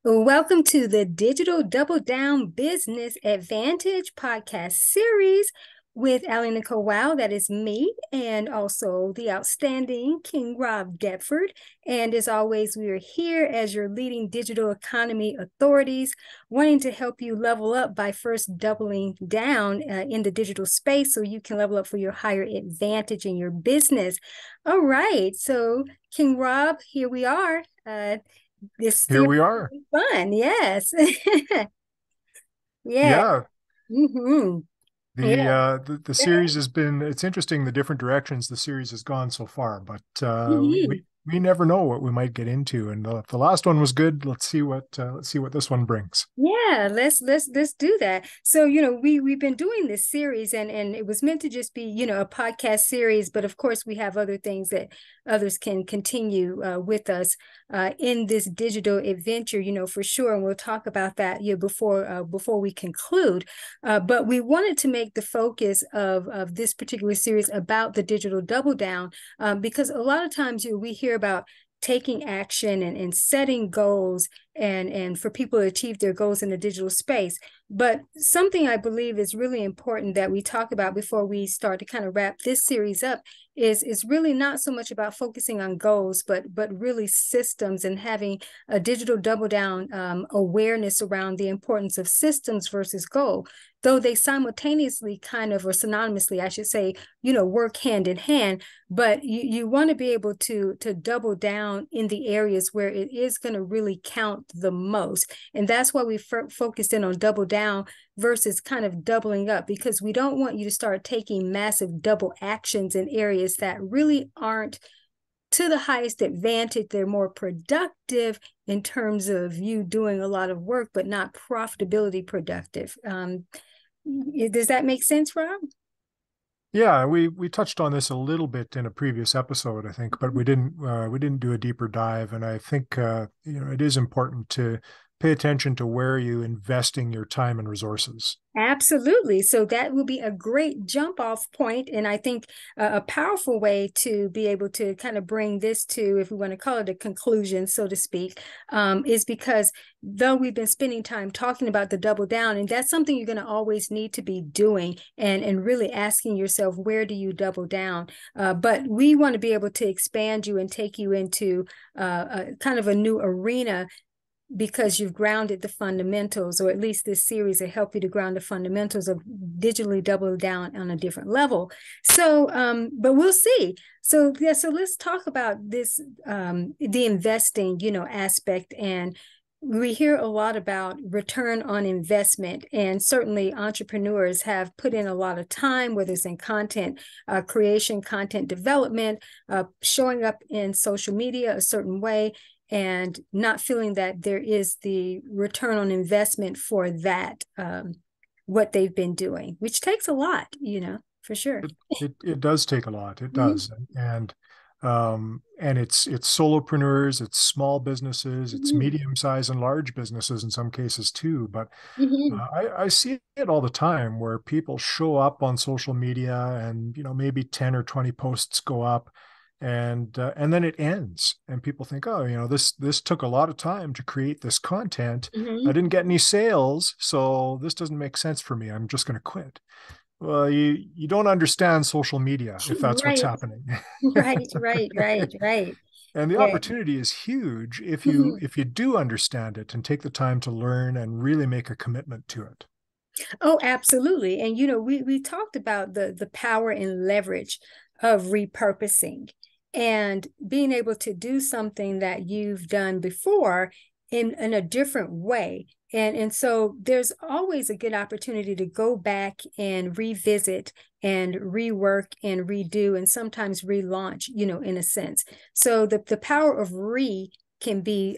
Welcome to the Digital Double Down Business Advantage podcast series with AliNICOLE WOW. That is me, and also the outstanding King Rob Deptford. And as always, we are here as your leading digital economy authorities, wanting to help you level up by first doubling down in the digital space so you can level up for your higher advantage in your business. All right, so King Rob, here we are. This Here series we will are. be fun. Yes. Yeah. Yeah, Mm-hmm. the Yeah. uh the series has been, it's interesting the different directions the series has gone so far, but Mm-hmm. we never know what we might get into. And the last one was good. Let's see what this one brings. Yeah, let's do that. So, we've been doing this series and it was meant to just be, a podcast series, but of course we have other things that others can continue with us in this digital adventure, for sure. And we'll talk about that, before we conclude. But we wanted to make the focus of this particular series about the digital double down, because a lot of times we hear about taking action and setting goals and for people to achieve their goals in the digital space. But something I believe is really important that we talk about before we start to kind of wrap this series up is really not so much about focusing on goals, but really systems and having a digital double down awareness around the importance of systems versus goal, though they simultaneously kind of, or synonymously, I should say, work hand in hand. But you want to be able to double down in the areas where it is going to really count the most. And that's why we focused in on double down versus kind of doubling up, because we don't want you to start taking massive double actions in areas that really aren't to the highest advantage. They're more productive in terms of you doing a lot of work, but not profitability productive. Does that make sense, Rob? Yeah, we touched on this a little bit in a previous episode, I think, but we didn't do a deeper dive. And I think it is important to pay attention to where you investing your time and resources. Absolutely. So that will be a great jump off point, and I think a powerful way to be able to kind of bring this to, if we want to call it a conclusion, so to speak, is because though we've been spending time talking about the double down, and that's something you're going to always need to be doing and really asking yourself, where do you double down? But we want to be able to expand you and take you into a kind of a new arena because you've grounded the fundamentals, or at least this series will help you to ground the fundamentals of digitally double down on a different level. So, but we'll see. So, yeah, so let's talk about this, the investing, aspect. And we hear a lot about return on investment, and certainly entrepreneurs have put in a lot of time, whether it's in content creation, content development, showing up in social media a certain way, and not feeling that there is the return on investment for that, what they've been doing, which takes a lot, for sure. It does take a lot. It Mm-hmm. does. And it's solopreneurs, it's small businesses, it's Mm-hmm. medium size and large businesses in some cases too. But Mm-hmm. I see it all the time where people show up on social media and maybe 10 or 20 posts go up, and then it ends and people think, oh, this took a lot of time to create this content. I Mm-hmm. didn't get any sales, so this doesn't make sense for me. I'm just going to quit. Well, you don't understand social media if that's what's Right, happening. right. And the Yeah. opportunity is huge Mhm. if you do understand it and take the time to learn and really make a commitment to it. Oh, absolutely. And we talked about the power and leverage of repurposing and being able to do something that you've done before in a different way. And so there's always a good opportunity to go back and revisit and rework and redo and sometimes relaunch, in a sense. So the power of can be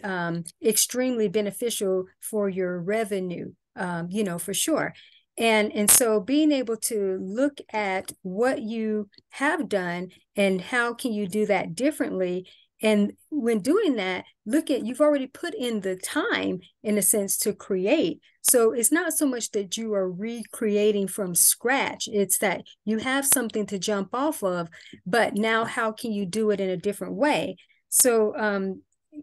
extremely beneficial for your revenue, for sure. And so being able to look at what you have done and how can you do that differently. And when doing that, look at, you've already put in the time in a sense to create. So it's not so much that you are recreating from scratch. It's that you have something to jump off of, but now how can you do it in a different way? So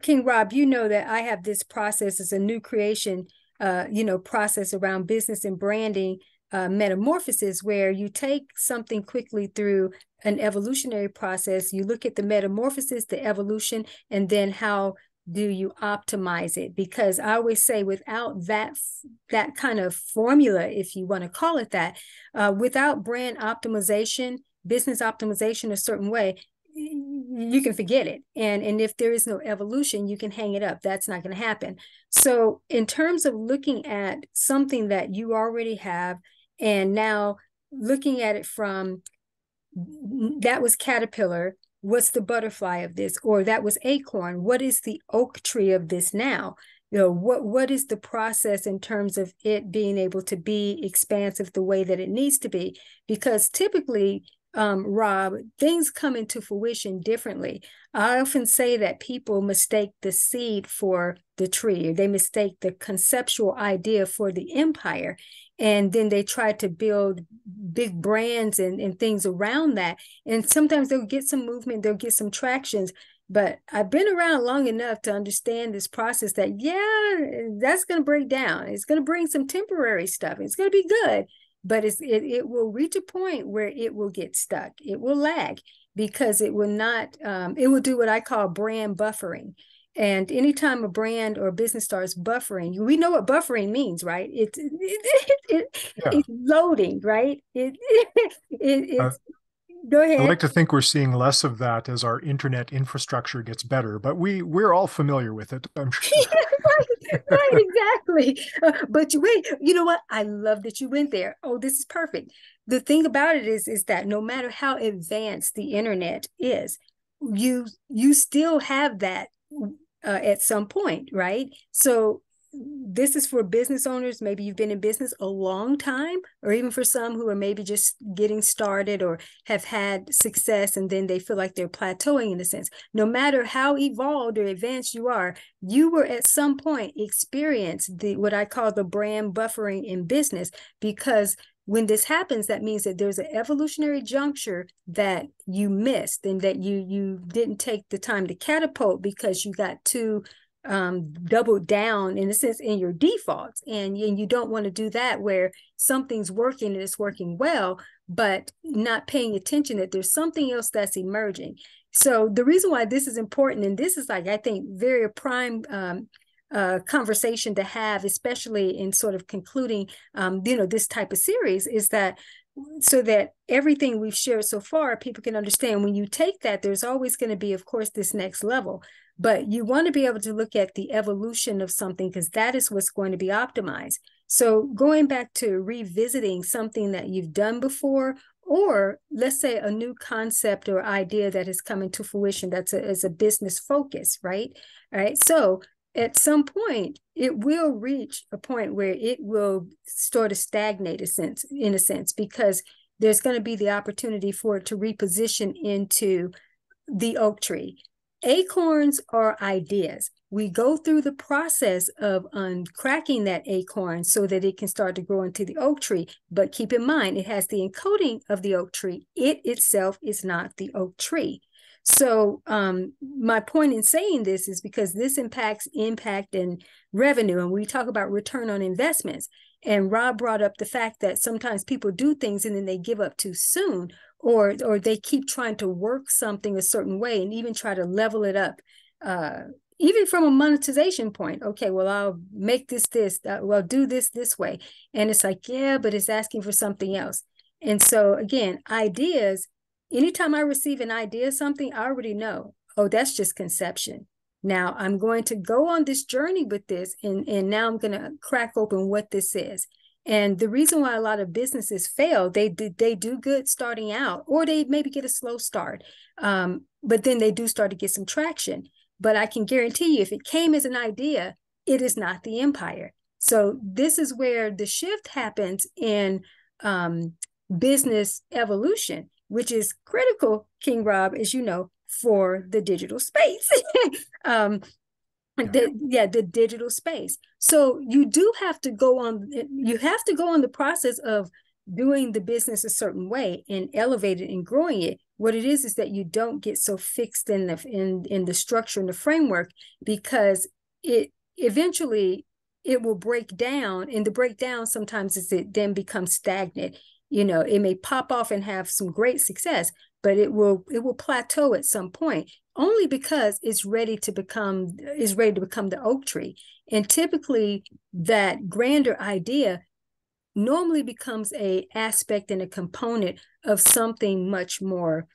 King Rob, you know that I have this process as a new creation, process around business and branding, metamorphosis, where you take something quickly through an evolutionary process. You look at the metamorphosis, the evolution, and then how do you optimize it? Because I always say, without that kind of formula, if you want to call it that, without brand optimization, business optimization a certain way, you can forget it. And if there is no evolution, you can hang it up. That's not going to happen. So in terms of looking at something that you already have, and now looking at it from, that was caterpillar, what's the butterfly of this? Or that was acorn, what is the oak tree of this now? What is the process in terms of it being able to be expansive the way that it needs to be? Because typically, Rob, things come into fruition differently. I often say that people mistake the seed for the tree, or they mistake the conceptual idea for the empire. And then they try to build big brands and things around that. And sometimes they'll get some movement, they'll get some tractions. But I've been around long enough to understand this process that, yeah, that's going to break down. It's going to bring some temporary stuff. It's going to be good, but it will reach a point where it will get stuck. It will lag because it will not, it will do what I call brand buffering. And anytime a brand or a business starts buffering, we know what buffering means, right? It's loading, right? It's go ahead. I like to think we're seeing less of that as our internet infrastructure gets better, but we're all familiar with it, I'm sure. Right, exactly. But wait, you know what? I love that you went there. Oh, this is perfect. The thing about it is that no matter how advanced the internet is, you still have that at some point, right? So this is for business owners. Maybe you've been in business a long time, or even for some who are maybe just getting started or have had success and then they feel like they're plateauing in a sense. No matter how evolved or advanced you are, you were at some point experience what I call the brand buffering in business, because when this happens, that means that there's an evolutionary juncture that you missed and that you didn't take the time to catapult because you got too doubled down in a sense in your defaults, and you don't want to do that where something's working and it's working well, but not paying attention that there's something else that's emerging. So the reason why this is important, and this is like, I think, very prime conversation to have, especially in sort of concluding this type of series, is that so that everything we've shared so far, people can understand when you take that, there's always going to be, of course, this next level. But you want to be able to look at the evolution of something, because that is what's going to be optimized. So going back to revisiting something that you've done before, or let's say a new concept or idea that has come into fruition that's a business focus, right? All right. So at some point, it will reach a point where it will sort of stagnate in a sense, because there's going to be the opportunity for it to reposition into the oak tree. Acorns are ideas. We go through the process of uncracking that acorn so that it can start to grow into the oak tree. But keep in mind, it has the encoding of the oak tree. It itself is not the oak tree. So my point in saying this is because this impacts impact and revenue, and we talk about return on investments. And Rob brought up the fact that sometimes people do things and then they give up too soon, or they keep trying to work something a certain way and even try to level it up, even from a monetization point. Okay, well, I'll make this, well, do this way. And it's like, yeah, but it's asking for something else. And so again, ideas, anytime I receive an idea of something, I already know, oh, that's just conception. Now I'm going to go on this journey with this, and now I'm going to crack open what this is. And the reason why a lot of businesses fail, they do good starting out, or they maybe get a slow start, but then they do start to get some traction. But I can guarantee you, if it came as an idea, it is not the empire. So this is where the shift happens in business evolution, which is critical, King Rob, as you know, for the digital space. The digital space. So you do have to go on, the process of doing the business a certain way and elevating and growing it, what it is that you don't get so fixed in the structure and the framework, because it eventually it will break down, and the breakdown sometimes is it then becomes stagnant. It may pop off and have some great success, but it will plateau at some point, only because it's ready to become the oak tree. And typically that grander idea normally becomes a aspect and a component of something much more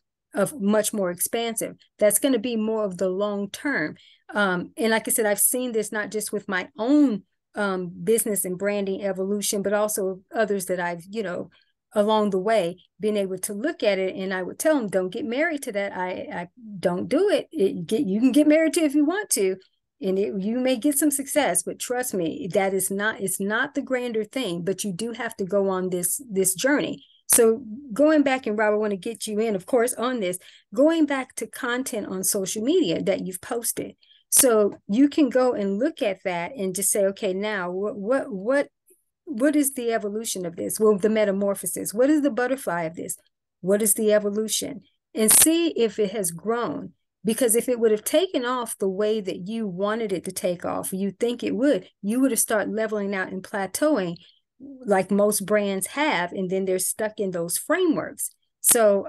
expansive. That's going to be more of the long term. And like I said, I've seen this not just with my own business and branding evolution, but also others that I've, along the way, being able to look at it. And I would tell them, don't get married to that. I don't do it. You can get married to it if you want to, and you may get some success, but trust me, it's not the grander thing, but you do have to go on this journey. So going back, and Rob, I want to get you in, of course, on this, going back to content on social media that you've posted. So you can go and look at that and just say, okay, now what is the evolution of this? Well, the metamorphosis. What is the butterfly of this? What is the evolution? And see if it has grown. Because if it would have taken off the way that you wanted it to take off, you think it would, you would have started leveling out and plateauing like most brands have, and then they're stuck in those frameworks. So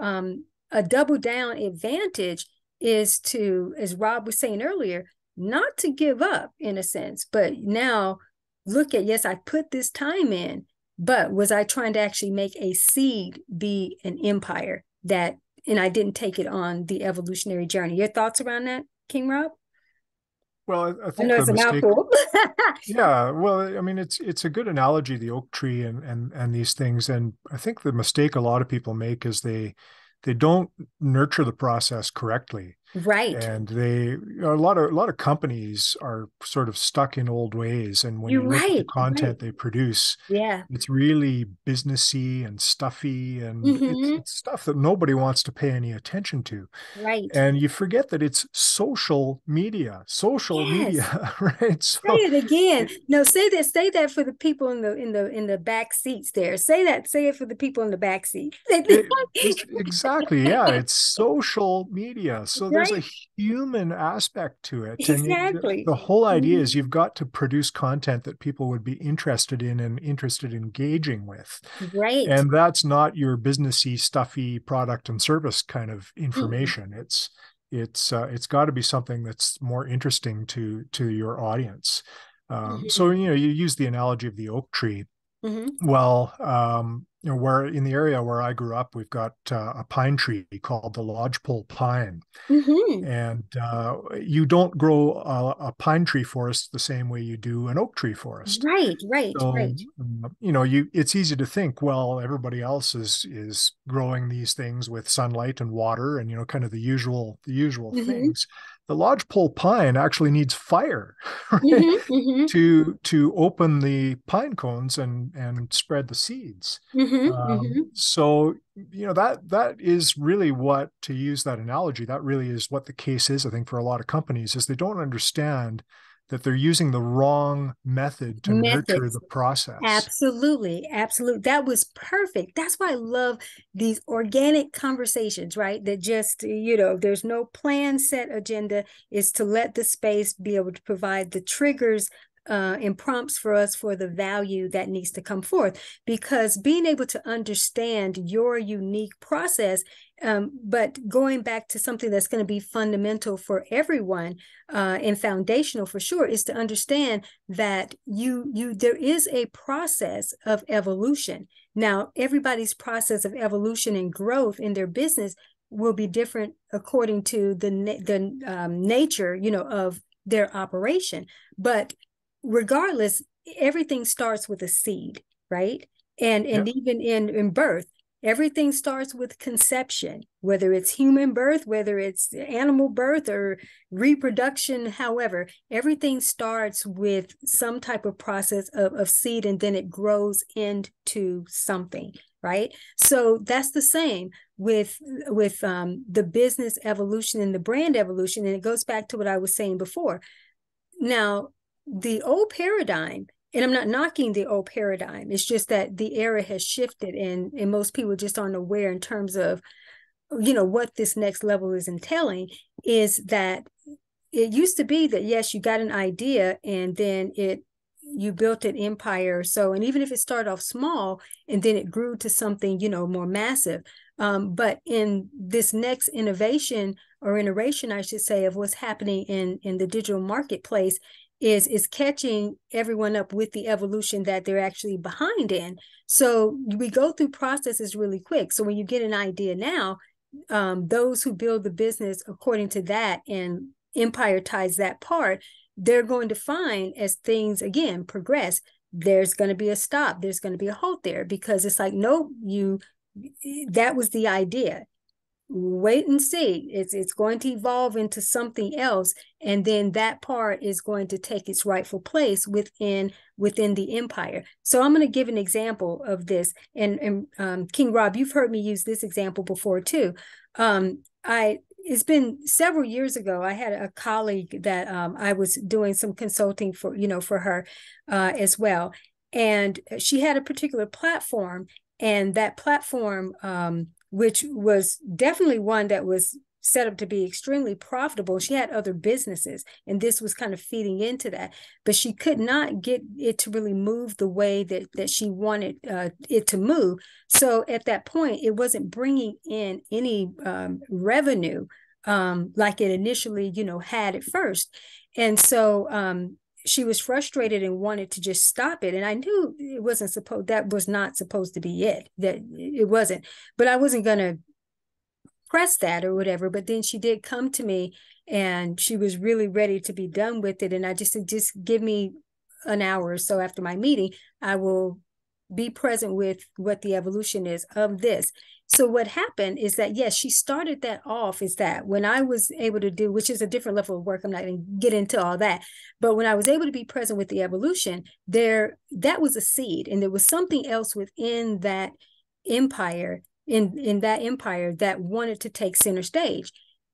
a double down advantage is to, as Rob was saying earlier, not to give up in a sense, but now look at, yes, I put this time in, but was I trying to actually make a seed be an empire and I didn't take it on the evolutionary journey? Your thoughts around that, King Rob? Well, I I think know the it's a mistake. mouthful. Yeah, well, I mean, it's a good analogy, the oak tree and these things. And I think the mistake a lot of people make is they don't nurture the process correctly. Right. And a lot of companies are sort of stuck in old ways. And when You're you look at the right. Right. content they produce, Yeah. it's really businessy and stuffy, and Mm-hmm. it's stuff that nobody wants to pay any attention to. Right. And you forget that it's social Yes. media, right? Say So it again. it, No, say that for the people in the back seats there. Say it for the people in the back seat. it's exactly, yeah, it's social media. So there's a Right. human aspect to it. And Exactly. the whole idea Mhm. is you've got to produce content that people would be interested in and interested in engaging with. Right. And that's not your businessy, stuffy product and service kind of Mm-mm. information. It's got to be something that's more interesting to your audience. So Mhm. you use the analogy of the oak tree. Mhm. Well, where in the area where I grew up, we've got a pine tree called the lodgepole pine, Mhm. and you don't grow a pine tree forest the same way you do an oak tree forest. Right. Right. So Right. it's easy to think, well, everybody else is growing these things with sunlight and water and kind of the usual Mhm. things. The lodgepole pine actually needs fire, right? Mhm. Mhm. To open the pine cones and spread the seeds. Mhm. Mhm. So that is really what, to use that analogy, that really is what the case is, I think, for a lot of companies, is they don't understand that they're using the wrong method to nurture Methods. the process. Absolutely. Absolutely. That was perfect. That's why I love these organic conversations, right? That just, there's no plan set agenda, is to let the space be able to provide the triggers and prompts for us for the value that needs to come forth. Because being able to understand your unique process, but going back to something that's going to be fundamental for everyone and foundational for sure, is to understand that there is a process of evolution. Now, everybody's process of evolution and growth in their business will be different according to the nature, of their operation. But regardless, everything starts with a seed, right? And Yep. even in birth, everything starts with conception, whether it's human birth, whether it's animal birth or reproduction. However, everything starts with some type of process of seed, and then it grows into something, right? So that's the same with the business evolution and the brand evolution. And it goes back to what I was saying before. Now, the old paradigm, and I'm not knocking the old paradigm. It's just that the era has shifted, and most people just aren't aware in terms of, what this next level is entailing. Is that it used to be that, yes, you got an idea and then you built an empire. So, and even if it started off small and then it grew to something, more massive. But in this next innovation or iteration, I should say, of what's happening in the digital marketplace is catching everyone up with the evolution that they're actually behind in. So we go through processes really quick. So when you get an idea now, those who build the business according to that and empire-tize that part, they're going to find as things, again, progress, there's going to be a stop. There's going to be a halt there, because it's like, no, that was the idea. Wait and see. It's going to evolve into something else, and then that part is going to take its rightful place within the empire. So I'm going to give an example of this, and King Rob, you've heard me use this example before too. It's been several years ago. I had a colleague that I was doing some consulting for, for her as well, and she had a particular platform, and that platform, which was definitely one that was set up to be extremely profitable. She had other businesses, and this was kind of feeding into that, but she could not get it to really move the way that she wanted it to move. So at that point, it wasn't bringing in any revenue like it initially, had at first. And so she was frustrated and wanted to just stop it. And I knew that was not supposed to be it, that it wasn't, but I wasn't going to press that or whatever. But then she did come to me, and she was really ready to be done with it. And I just said, just give me an hour or so after my meeting. I will be present with what the evolution is of this. So what happened is that, yes, she started that off, is that when I was able to do, which is a different level of work, I'm not going to get into all that, but when I was able to be present with the evolution, that was a seed, and there was something else within that empire, in that empire, that wanted to take center stage.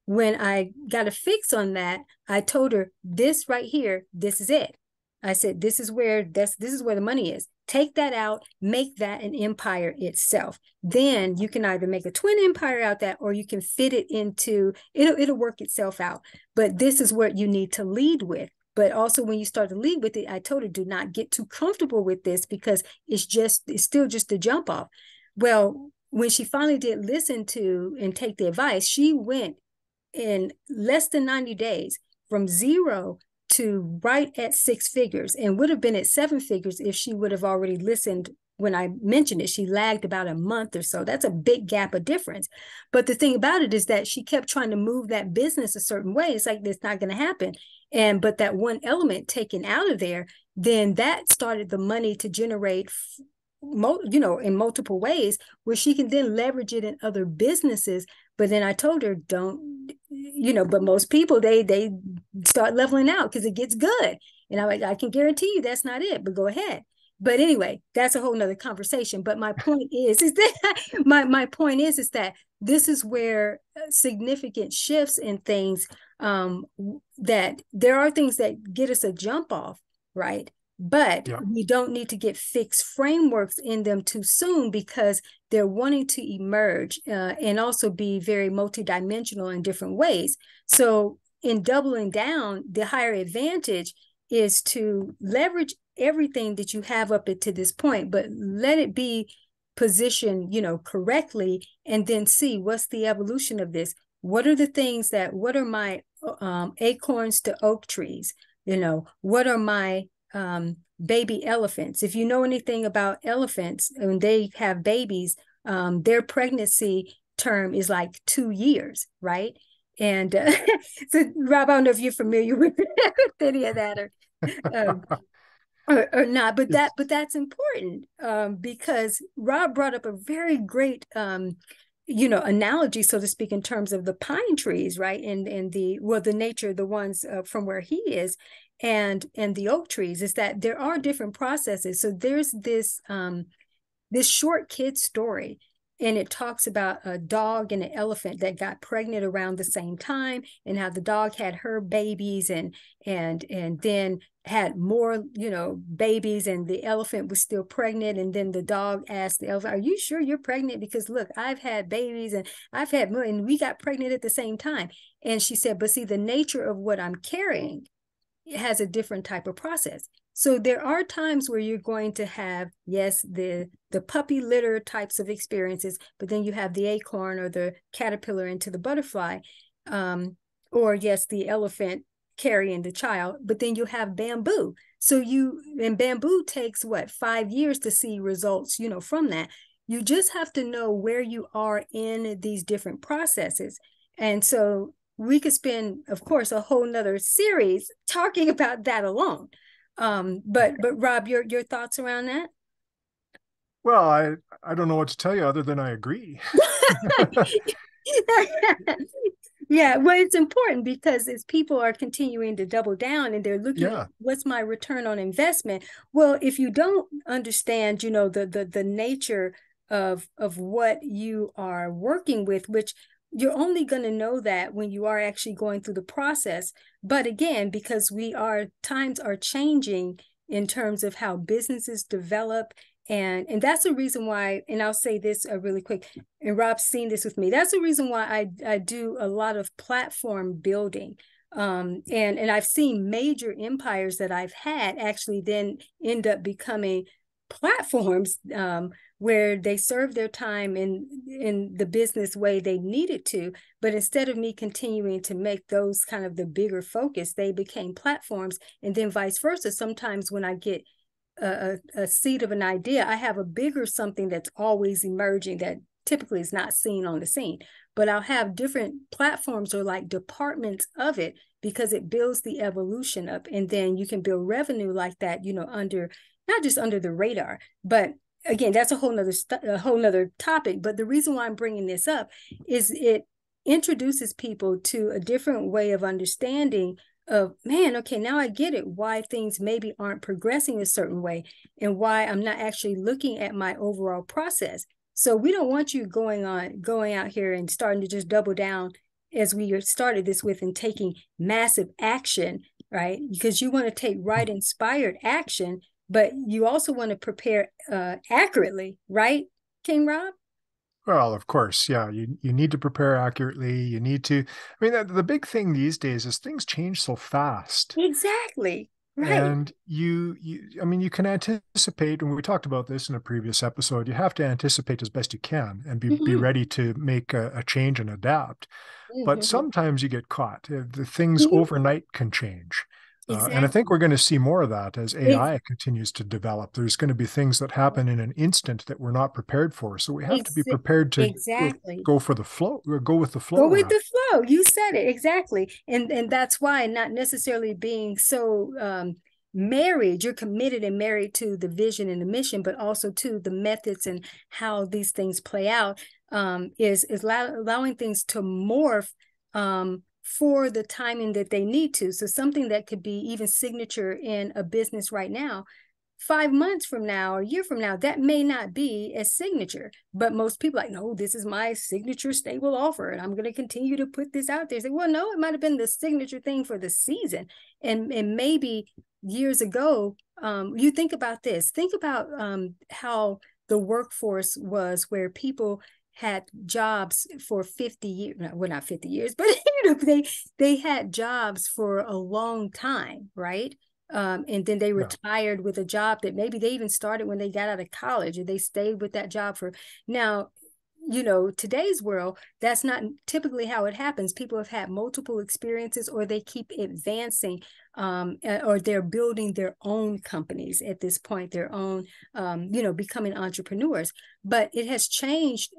When I got a fix on that, I told her, this right here, this is it. I said, this is where the money is. Take that out, make that an empire itself. Then you can either make a twin empire out that, or you can fit it into, it'll work itself out. But this is what you need to lead with. But also when you start to lead with it, I told her, do not get too comfortable with this, because it's still just a jump off. Well, when she finally did listen to and take the advice, she went in less than 90 days from zero to right at 6 figures, and would have been at 7 figures if she would have already listened when I mentioned it. She lagged about a month or so. That's a big gap of difference. But the thing about it is that she kept trying to move that business a certain way. It's like, it's not going to happen. But that one element taken out of there, then that started the money to generate, in multiple ways, where she can then leverage it in other businesses. But then I told her, don't, but most people, they start leveling out because it gets good. And I'm like, I can guarantee you that's not it, but go ahead. But anyway, that's a whole nother conversation. But my point is that my point is that this is where significant shifts in things, that there are things that get us a jump off, right? But we don't need to get fixed frameworks in them too soon, because they're wanting to emerge and also be very multidimensional in different ways. So in doubling down, the higher advantage is to leverage everything that you have up to this point, but let it be positioned, correctly, and then see what's the evolution of this. What are my acorns to oak trees? What are my baby elephants? If you know anything about elephants, when they have babies, their pregnancy term is like 2 years, right? And so, Rob, I don't know if you're familiar with any of that or not, but that's important, because Rob brought up a very great analogy, so to speak, in terms of the pine trees, right? And the nature, the ones from where he is, and the oak trees, is that there are different processes. So there's this short kid story, and it talks about a dog and an elephant that got pregnant around the same time, and how the dog had her babies and then had more, babies, and the elephant was still pregnant. And then the dog asked the elephant, "Are you sure you're pregnant? Because look, I've had babies and I've had more, and we got pregnant at the same time." And she said, "But see, the nature of what I'm carrying, it has a different type of process." So there are times where you're going to have, yes, the puppy litter types of experiences, but then you have the acorn or the caterpillar into the butterfly, or yes, the elephant carrying the child, but then you have bamboo. And bamboo takes what, 5 years to see results, from that. You just have to know where you are in these different processes. And so we could spend, of course, a whole nother series talking about that alone. But Rob, your thoughts around that? Well, I don't know what to tell you other than I agree. Yeah, well, it's important because as people are continuing to double down and they're looking Yeah. at what's my return on investment. Well, if you don't understand, the nature of what you are working with, which you're only going to know that when you are actually going through the process. But again, because times are changing in terms of how businesses develop. And that's the reason why, and I'll say this really quick, and Rob's seen this with me. That's the reason why I do a lot of platform building. And I've seen major empires that I've had actually then end up becoming platforms, where they serve their time in the business way they needed to. But instead of me continuing to make those kind of the bigger focus, they became platforms. And then vice versa. Sometimes when I get a seed of an idea, I have a bigger something that's always emerging that typically is not seen on the scene. But I'll have different platforms or like departments of it, because it builds the evolution up. And then you can build revenue like that, not just under the radar. But again, that's a whole nother topic. But the reason why I'm bringing this up is it introduces people to a different way of understanding of, man, okay, now I get it, why things maybe aren't progressing a certain way and why I'm not actually looking at my overall process. So we don't want you going out here and starting to just double down as we started this with, and taking massive action, right? Because you want to take right inspired action, but you also want to prepare accurately, right, King Rob? Well, of course, yeah. You need to prepare accurately. You need to. I mean, the big thing these days is things change so fast. Exactly. Right. And I mean, you can anticipate, and we talked about this in a previous episode, you have to anticipate as best you can and be Mm-hmm. ready to make a change and adapt. But Mm-hmm. sometimes you get caught. The things Mm-hmm. overnight can change. And I think Exactly. we're going to see more of that as AI continues to develop. There's going to be things that happen in an instant that we're not prepared for. So we have to be prepared to Exactly. go for the flow, or go with the Go flow with rather. the flow. You said it exactly. And that's why, not necessarily being so married, you're committed and married to the vision and the mission, but also to the methods and how these things play out, is allowing things to morph for the timing that they need to. So something that could be even signature in a business right now, 5 months from now or a year from now, that may not be a signature. But most people are like, no, this is my signature stable offer, and I'm going to continue to put this out there. Say, well, no, it might have been the signature thing for the season. And maybe years ago, you think about this. Think about how the workforce was, where people had jobs for 50 years. Well, not 50 years, but they had jobs for a long time, right? And then they Yeah. retired with a job that maybe they even started when they got out of college, and they stayed with that job for now. Today's world, that's not typically how it happens. People have had multiple experiences, or they keep advancing, or they're building their own companies at this point, their own, becoming entrepreneurs. But it has changed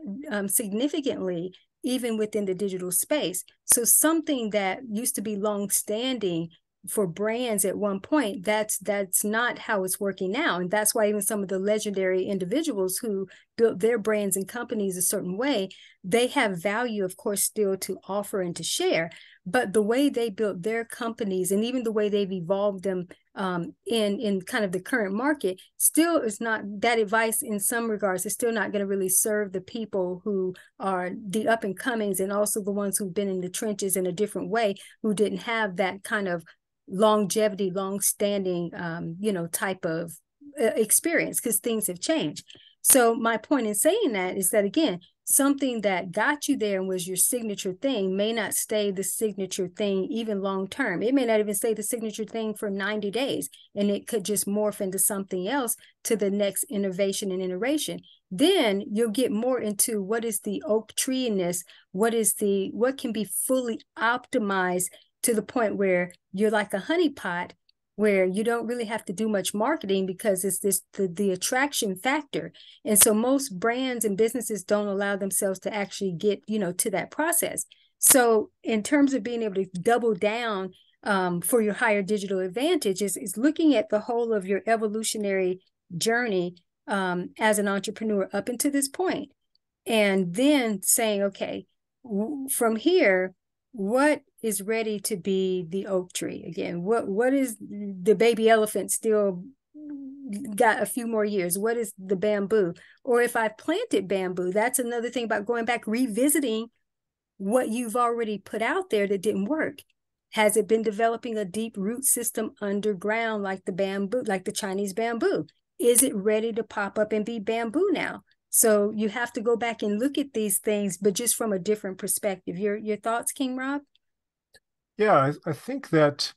significantly, even within the digital space. So something that used to be long-standing for brands at one point, that's not how it's working now. And that's why even some of the legendary individuals who built their brands and companies a certain way, they have value, of course, still to offer and to share. but the way they built their companies and even the way they've evolved them in kind of the current market still is not, that advice in some regards is still not going to really serve the people who are the up and comings, and also the ones who've been in the trenches in a different way, who didn't have that kind of longevity, long-standing, type of experience, because things have changed. So my point in saying that is that, again, something that got you there and was your signature thing may not stay the signature thing even long term. It may not even stay the signature thing for 90 days, and it could just morph into something else to the next innovation and iteration. Then you'll get more into what is the oak tree-ness, what can be fully optimized to the point where you're like a honeypot, where you don't really have to do much marketing because it's the attraction factor. And so most brands and businesses don't allow themselves to actually get, to that process. So in terms of being able to double down for your higher digital advantage is looking at the whole of your evolutionary journey as an entrepreneur up until this point, and then saying, okay, from here, what is ready to be the oak tree again? What is the baby elephant still got a few more years? What is the bamboo? Or if I've planted bamboo, that's another thing about going back, revisiting what you've already put out there that didn't work. Has it been developing a deep root system underground like the bamboo, like the Chinese bamboo? Is it ready to pop up and be bamboo now? So you have to go back and look at these things, but just from a different perspective. Your thoughts, King Rob? Yeah, I think that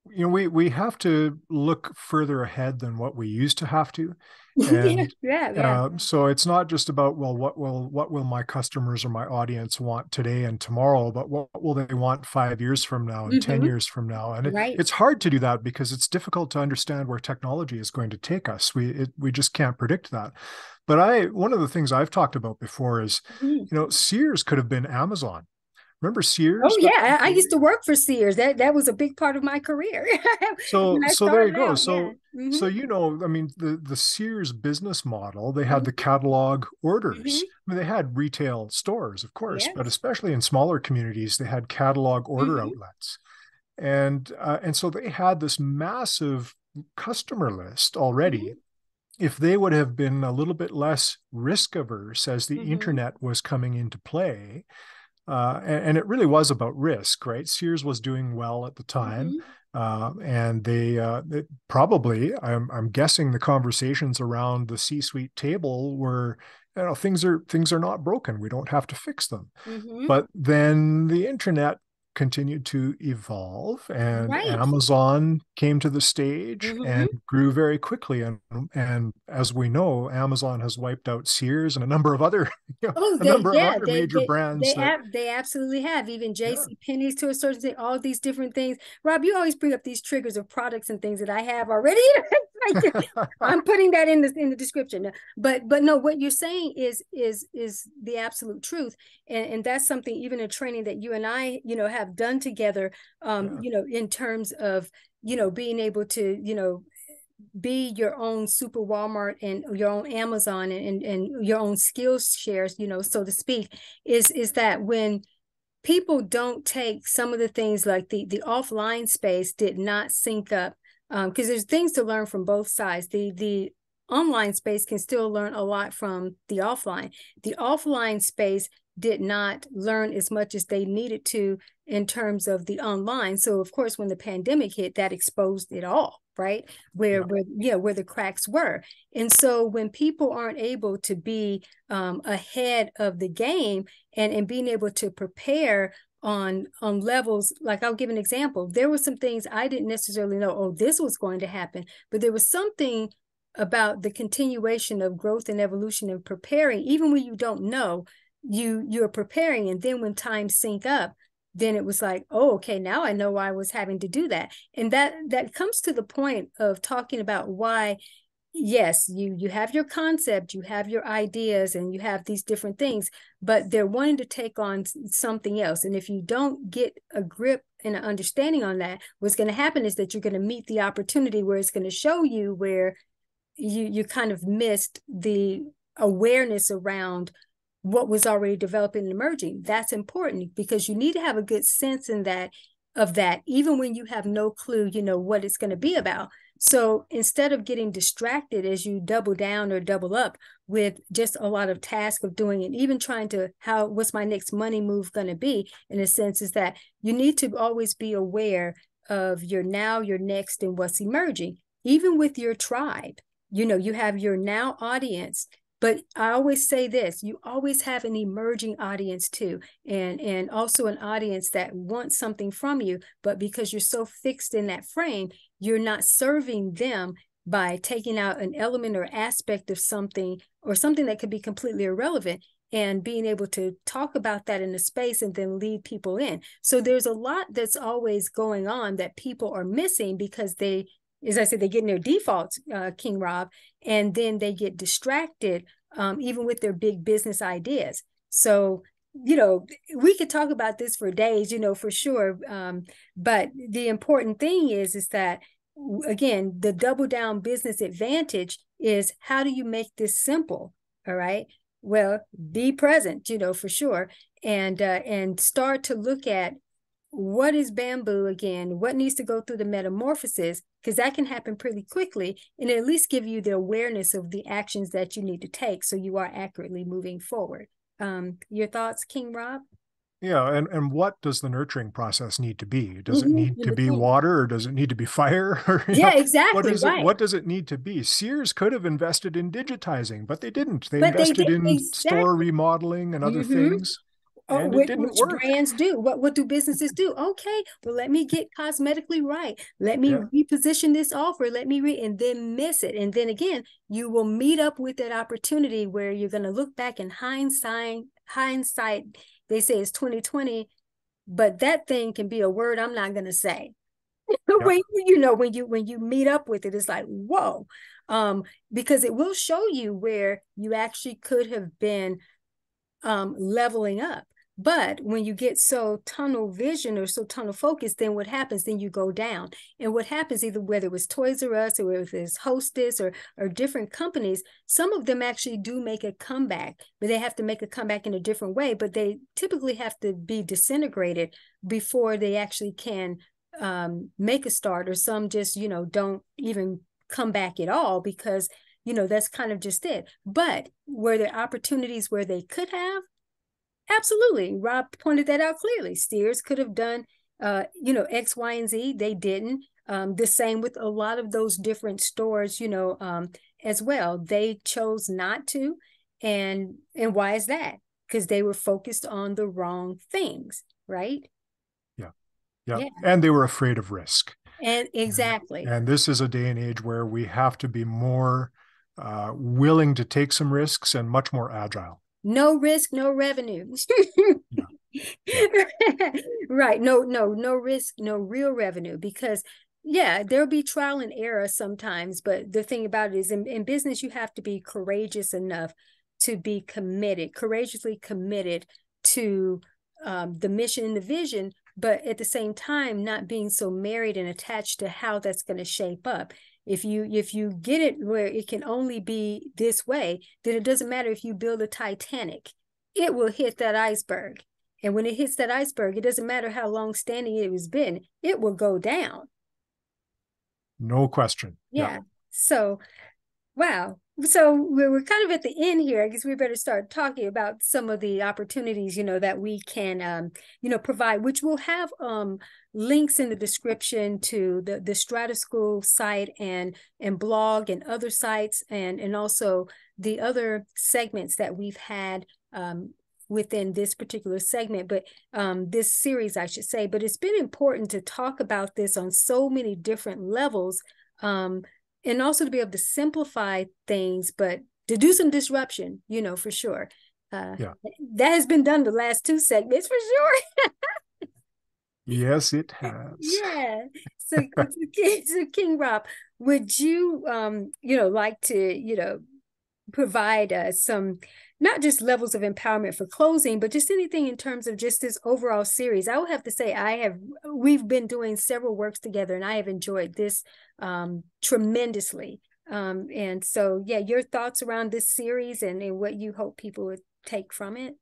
we have to look further ahead than what we used to have to, and yeah. So it's not just about, well, what will my customers or my audience want today and tomorrow, but what will they want 5 years from now and 10 years from now? And it's hard to do that because it's difficult to understand where technology is going to take us. We just can't predict that. But one of the things I've talked about before is, Sears could have been Amazon. Remember Sears? Oh yeah, I used to work for Sears. That was a big part of my career. So there you go. So I mean, the Sears business model, they had the catalog orders. I mean, they had retail stores, of course, but especially in smaller communities, they had catalog order outlets, and so they had this massive customer list already. If they would have been a little bit less risk averse as the internet was coming into play. And it really was about risk, right? Sears was doing well at the time. And they probably, I'm guessing the conversations around the C-suite table were, things are not broken. We don't have to fix them. But then the internet continued to evolve, and Amazon came to the stage and grew very quickly. And as we know, Amazon has wiped out Sears and a number of other, major brands. They absolutely have. Even JCPenney's to a certain extent, all these different things. Rob, you always bring up these triggers of products and things that I have already. I'm putting that in the description. But no, what you're saying is the absolute truth. And that's something, even a training that you and I, have done together, in terms of, being able to, be your own super Walmart and your own Amazon and your own skills shares, so to speak, is that when people don't take some of the things like the offline space did not sync up, because there's things to learn from both sides. The online space can still learn a lot from the offline. The offline space did not learn as much as they needed to in terms of the online. So of course, when the pandemic hit, that exposed it all, right? Where the cracks were. And so when people aren't able to be ahead of the game and being able to prepare on levels, like I'll give an example. There were some things I didn't necessarily know, this was going to happen, but there was something about the continuation of growth and evolution and preparing, even when you don't know, you're preparing. And then when times sync up, then it was like, okay, now I know why I was having to do that. And that comes to the point of talking about why, yes, you have your concept, you have your ideas, and you have these different things, but they're wanting to take on something else. And if you don't get a grip and an understanding on that, what's going to happen is that you're going to meet the opportunity where it's going to show you where you kind of missed the awareness around what was already developing and emerging. That's important because you need to have a good sense in that of that, even when you have no clue, what it's going to be about. So instead of getting distracted as you double down or double up with just a lot of tasks of doing it, even trying to what's my next money move going to be, in a sense, is that you need to always be aware of your now, your next, and what's emerging. Even with your tribe, you have your now audience, but I always say this, you always have an emerging audience too, and also an audience that wants something from you, but because you're so fixed in that frame, you're not serving them by taking out an element or aspect of something, or something that could be completely irrelevant, and being able to talk about that in a space and then lead people in. So there's a lot that's always going on that people are missing because they, as I said, they get in their defaults, King Rob, and then they get distracted, even with their big business ideas. So, we could talk about this for days, for sure. But the important thing is that, again, the double down business advantage is, how do you make this simple? All right. Well, be present, for sure. And start to look at, what is bamboo again? What needs to go through the metamorphosis? Because that can happen pretty quickly, and at least give you the awareness of the actions that you need to take so you are accurately moving forward. Your thoughts, King Rob? Yeah, and what does the nurturing process need to be? Does it need to be water, or does it need to be fire? Or, yeah, exactly. Right. What does it need to be? Sears could have invested in digitizing, but they didn't. They But they invested did, in exactly. store remodeling and other things, and it didn't Which work. brands do? What do businesses do? Okay, well, let me get cosmetically right. Let me reposition this offer. Let me and then miss it. And then again, you will meet up with that opportunity where you're going to look back in hindsight. They say it's 2020, but that thing can be a word I'm not going to say. When you meet up with it, it's like, whoa, because it will show you where you actually could have been leveling up. But when you get so tunnel vision or so tunnel focus, then what happens? Then you go down. And what happens, either whether it was Toys R Us or if it's Hostess or different companies, some of them actually do make a comeback, but they have to make a comeback in a different way. But they typically have to be disintegrated before they actually can make a start, or some just, don't even come back at all, because, that's kind of just it. But were there opportunities where they could have? Absolutely. Rob pointed that out clearly. Sears could have done, X, Y, and Z. They didn't. The same with a lot of those different stores, as well. They chose not to. And why is that? Because they were focused on the wrong things, right? Yeah. And they were afraid of risk. And exactly. And this is a day and age where we have to be more willing to take some risks and much more agile. No risk, no revenue. Right. No risk, no real revenue, because there'll be trial and error sometimes. But the thing about it is, in business, you have to be courageous enough to be courageously committed to the mission and the vision, but at the same time, not being so married and attached to how that's going to shape up. If you get it where it can only be this way, then it doesn't matter if you build a Titanic, it will hit that iceberg. And when it hits that iceberg, it doesn't matter how long standing it has been, it will go down. No question. Yeah. So, wow. So we're kind of at the end here. I guess we better start talking about some of the opportunities, that we can, provide, which we'll have links in the description to the Strata School site and blog and other sites, and also the other segments that we've had within this particular segment, but this series, I should say. But it's been important to talk about this on so many different levels, and also to be able to simplify things, but to do some disruption, for sure. That has been done the last two segments, for sure. Yes, it has. Yeah. So King Rob, would you, like to, provide some, not just levels of empowerment for closing, but just anything in terms of just this overall series? I would have to say we've been doing several works together, and I have enjoyed this tremendously. And so, your thoughts around this series and what you hope people would take from it?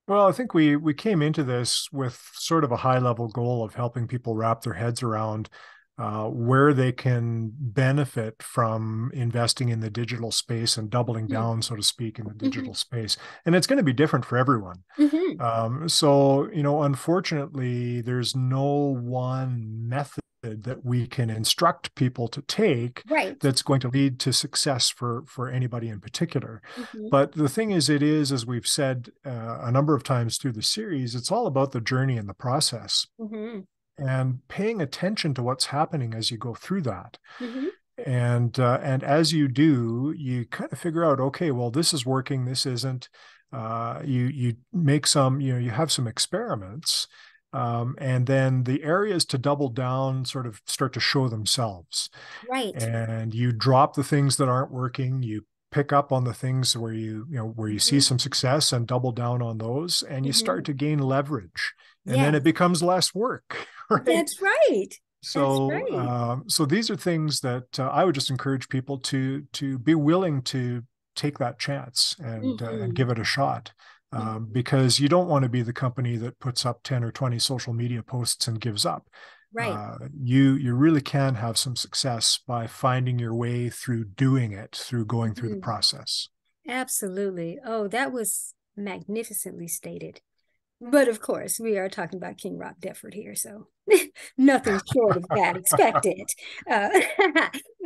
Well, I think we came into this with sort of a high level goal of helping people wrap their heads around where they can benefit from investing in the digital space and doubling down, so to speak, in the digital space. And it's going to be different for everyone. So, unfortunately, there's no one method that we can instruct people to take that's going to lead to success for anybody in particular. But the thing is, as we've said a number of times through the series, it's all about the journey and the process. And paying attention to what's happening as you go through that. And as you do, you kind of figure out, okay, well, this is working, this isn't. You make some, you have some experiments, and then the areas to double down sort of start to show themselves. And you drop the things that aren't working. You pick up on the things where you see some success and double down on those, and you start to gain leverage. And then it becomes less work, right? That's right. So, so these are things that I would just encourage people to be willing to take that chance and give it a shot, because you don't want to be the company that puts up 10 or 20 social media posts and gives up. You really can have some success by finding your way through doing it, through going through the process. Absolutely. Oh, that was magnificently stated. But of course, we are talking about King Rob Deptford here, so nothing short of that expected.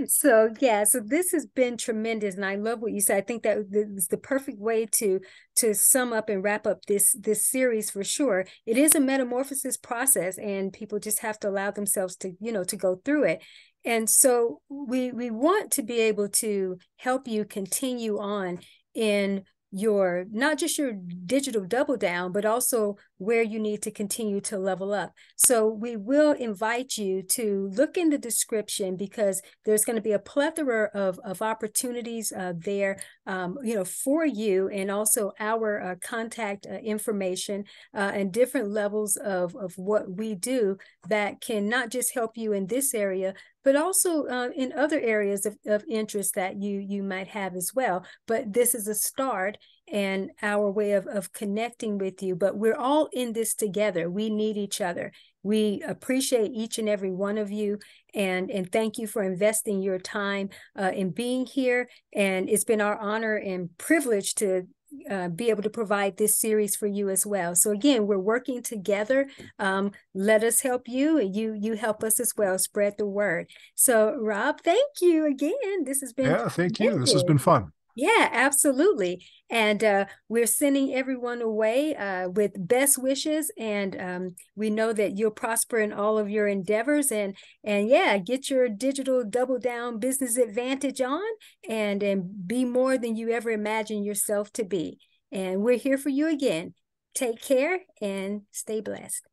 So this has been tremendous, and I love what you said. I think that is the perfect way to sum up and wrap up this series for sure. It is a metamorphosis process, and people just have to allow themselves to to go through it. And so we want to be able to help you continue on in your, not just your digital double down, but also where you need to continue to level up. So we will invite you to look in the description, because there's going to be a plethora of opportunities there, for you, and also our contact information and different levels of what we do that can not just help you in this area, but also in other areas of interest that you might have as well. But this is a start and our way of connecting with you. But we're all in this together. We need each other. We appreciate each and every one of you, and thank you for investing your time in being here. And it's been our honor and privilege to be able to provide this series for you as well. So again, we're working together. Let us help you, and you help us as well. Spread the word. So Rob, thank you again. This has been thank you. This has been fun. Yeah, absolutely. And we're sending everyone away with best wishes. And we know that you'll prosper in all of your endeavors. And get your digital double down business advantage on, and be more than you ever imagined yourself to be. And we're here for you again. Take care and stay blessed.